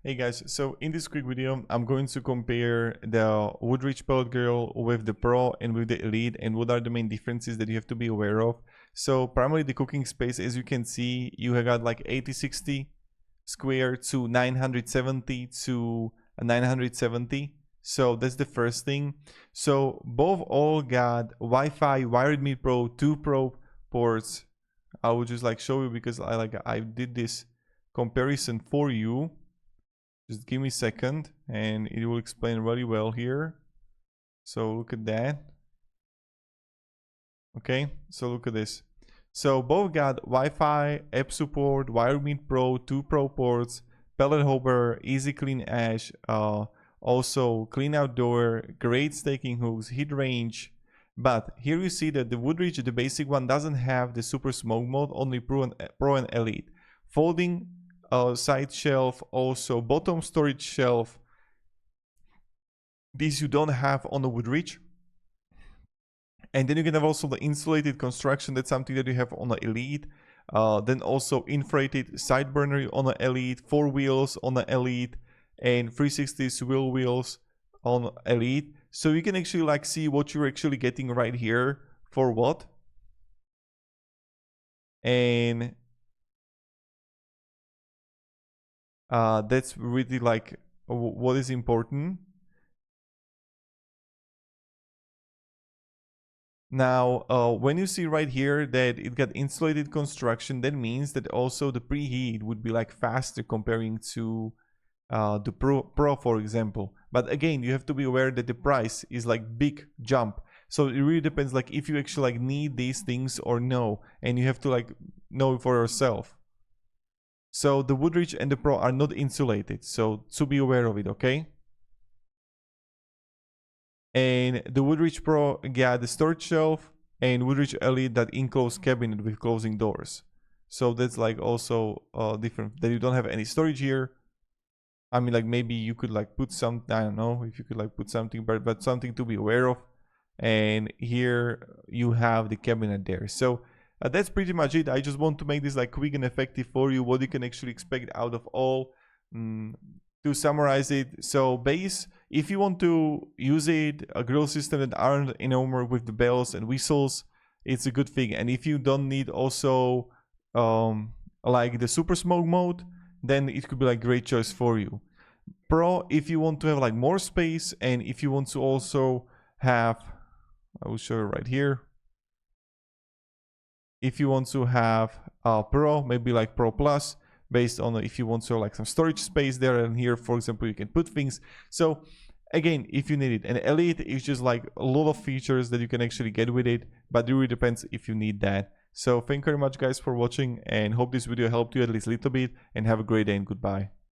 Hey guys, so in this quick video, I'm going to compare the Woodridge pellet grill with the Pro and with the Elite, and what are the main differences that you have to be aware of. So primarily the cooking space, as you can see, you have got like 8060 square to 970 to 970. So that's the first thing. So both all got Wi-Fi, wired mid Pro, 2 Pro ports. I will just like show you because I did this comparison for you. Just give me a second and it will explain really well here. So look at that. Okay, so look at this. So both got Wi-Fi, app support, wired mid Pro, 2 Pro ports, pellet hopper, easy clean ash, also clean outdoor, great staking hooks, heat range. But here you see that the Woodridge, the basic one, doesn't have the super smoke mode, only Pro and Elite. Folding side shelf, also bottom storage shelf. These you don't have on the Woodridge. And then you can have also the insulated construction. That's something that you have on the Elite. Then also infrared side burner on the Elite, 4 wheels on the Elite, and 360 wheels on Elite. So you can actually like see what you're actually getting right here for what. And that's really like what is important. Now, when you see right here that it got insulated construction, that means that also the preheat would be like faster comparing to the Pro, for example. But again, you have to be aware that the price is like big jump. So it really depends like if you actually like need these things or no, and you have to like know for yourself. So the Woodridge and the Pro are not insulated, so to be aware of it, okay? And the Woodridge Pro got the storage shelf, and Woodridge Elite that enclosed cabinet with closing doors. So that's like also different, that you don't have any storage here. I mean, like maybe you could like put some, I don't know if you could like put something, but something to be aware of. And here you have the cabinet there. So that's pretty much it. I just want to make this like quick and effective for you, what you can actually expect out of all. To summarize it, so base, if you want to use it, a grill system that aren't enamored with the bells and whistles, it's a good thing. And if you don't need also like the super smoke mode, then it could be like great choice for you. Pro, if you want to have like more space, and if you want to also have, I will show you right here. If you want to have Pro, maybe like Pro Plus, based on if you want to like some storage space there, and here for example you can put things. So again, if you need it. And Elite is just like a lot of features that you can actually get with it, but it really depends if you need that. So thank you very much guys for watching, and hope this video helped you at least a little bit, and have a great day and goodbye.